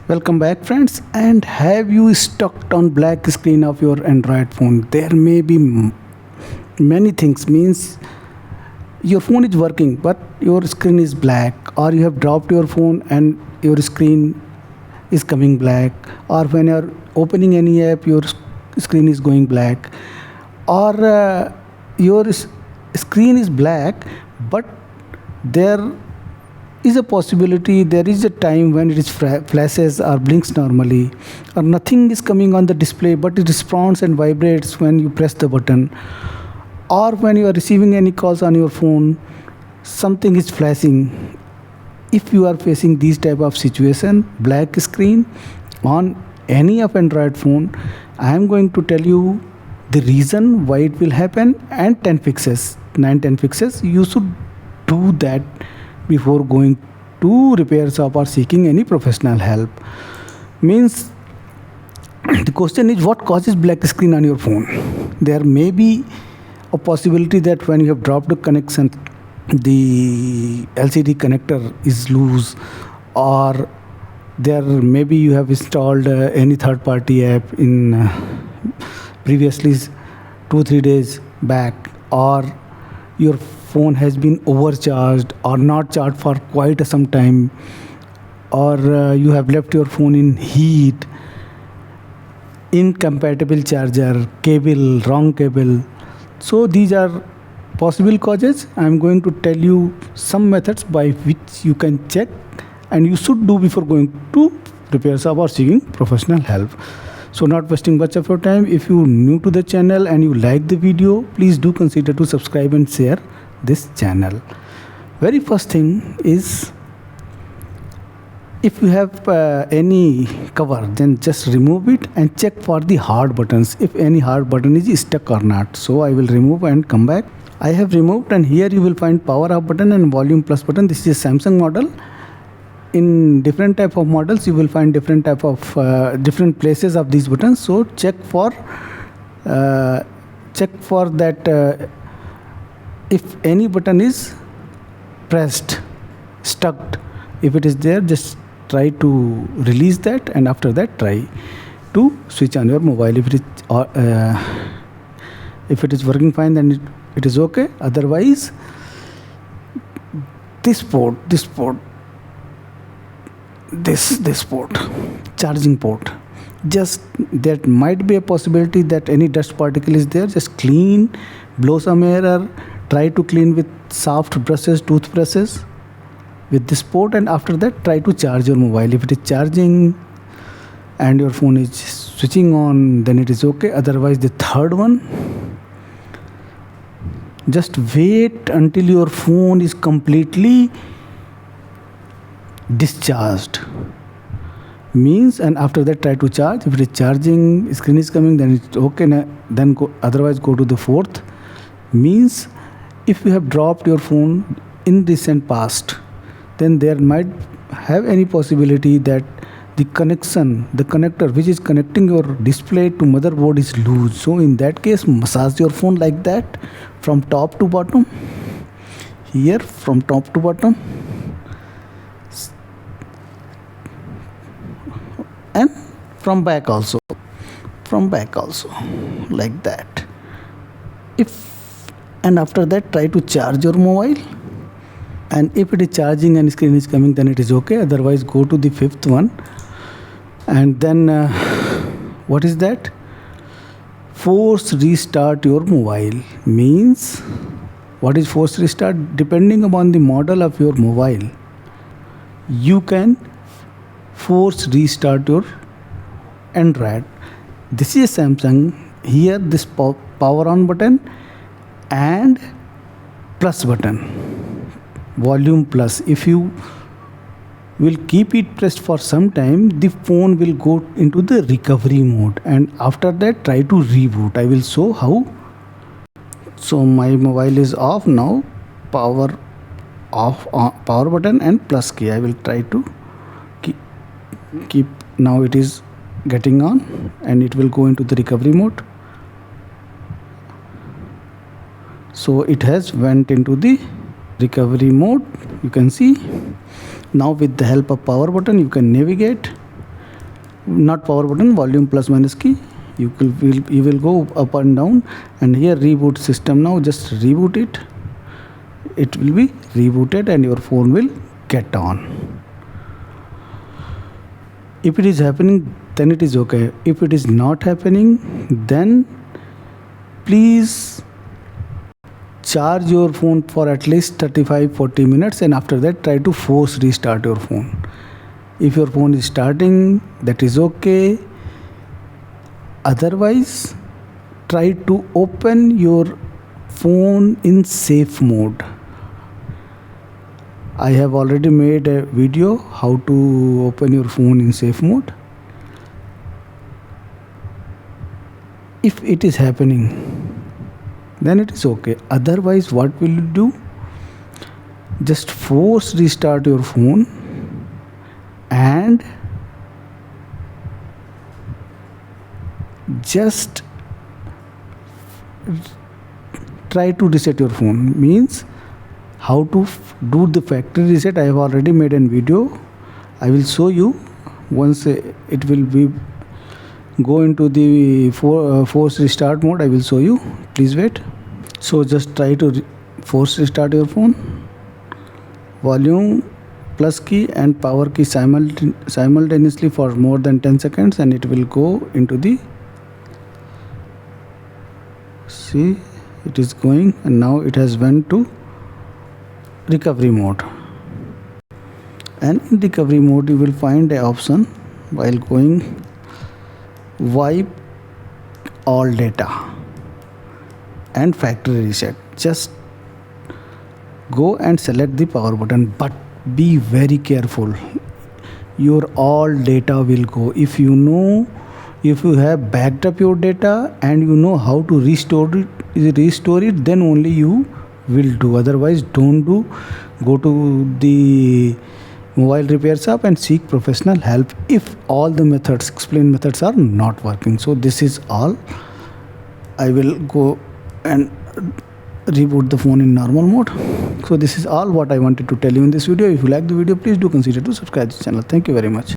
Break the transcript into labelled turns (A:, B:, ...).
A: Welcome back, friends. And have you stuck on black screen of your Android phone? There may be many things. Means your phone is working, but your screen is black, or you have dropped your phone and your screen is coming black, or when you're opening any app, your screen is going black, or your screen is black, but there is a possibility there is a time when it is flashes or blinks normally, or nothing is coming on the display but it responds and vibrates when you press the button, or when you are receiving any calls on your phone something is flashing. If you are facing these type of situation, black screen on any of Android phone, I am going to tell you the reason why it will happen and 10 fixes, 9 10 fixes you should do that before going to repair shop or seeking any professional help. Means the question is, what causes black screen on your phone? There may be a possibility that when you have dropped a connection, the LCD connector is loose, or there maybe you have installed any third party app in previously 2 3 days back, or your phone has been overcharged or not charged for quite some time, or you have left your phone in heat, incompatible charger, cable, wrong cable. So these are possible causes. I am going to tell you some methods by which you can check and you should do before going to repair shop or seeking professional help. So not wasting much of your time, if you new to the channel and you like the video, please do consider to subscribe and share this channel. Very first thing is, if you have any cover, then just remove it and check for the hard buttons if any hard button is stuck or not. So I will remove and come back. I have removed, and here you will find power off button and volume plus button. This is a Samsung model. In different type of models you will find different type of different places of these buttons. So check for that if any button is pressed, stuck, if it is there, just try to release that, and after that try to switch on your mobile. If it is working fine, then it is okay. Otherwise, this port, charging port, just there might be a possibility that any dust particle is there. Just clean, blow some air, or try to clean with soft brushes, toothbrushes with this port, and after that try to charge your mobile. If it is charging and your phone is switching on, then it is okay. Otherwise, the third one, just wait until your phone is completely discharged, means, and after that try to charge. If it is charging, screen is coming, then it's okay. Then go, otherwise go to the fourth. Means if you have dropped your phone in recent past, then there might have any possibility that the connector which is connecting your display to motherboard is loose. So in that case, massage your phone like that from top to bottom, here from top to bottom, and from back also, like that. And after that try to charge your mobile, and if it is charging and screen is coming, then it is okay. Otherwise go to the fifth one, and then what is that? Force restart your mobile. Means, what is force restart? Depending upon the model of your mobile, you can force restart your Android. This is Samsung. Here this power on button and plus button, volume plus. If you will keep it pressed for some time, the phone will go into the recovery mode, and after that try to reboot. I will show how. So my mobile is off now. Power off, power button and plus key. I will try to keep. Now it is getting on and it will go into the recovery mode. So it has went into the recovery mode, you can see. Now with the help of power button you can navigate not power button, volume plus minus key. You will go up and down, and here reboot system. Now just reboot it. It will be rebooted and your phone will get on. If it is happening, then it is okay. If it is not happening, then please charge your phone for at least 35-40 minutes, and after that try to force restart your phone. If your phone is starting, that is okay. Otherwise, try to open your phone in safe mode. I have already made a video how to open your phone in safe mode. If it is happening, then it is okay. Otherwise, what will you do? Just force restart your phone and just try to reset your phone. Means how to do the factory reset. I have already made a video. I will show you once it will be go into the force restart mode. I will show you. Please wait. So just try to force restart your phone. Volume plus key and power key simultaneously for more than 10 seconds, and it will go into the, see, it is going, and now it has went to recovery mode. And in recovery mode you will find an option while going wipe all data and factory reset. Just go and select the power button, but be very careful. Your all data will go. If you have backed up your data and you know how to restore it, then only you will do. Otherwise, don't do. Go to the mobile repair shop and seek professional help if all the explained methods are not working. So this is all. I will go and reboot the phone in normal mode. So this is all what I wanted to tell you in this video. If you like the video, please do consider to subscribe to the channel. Thank you very much.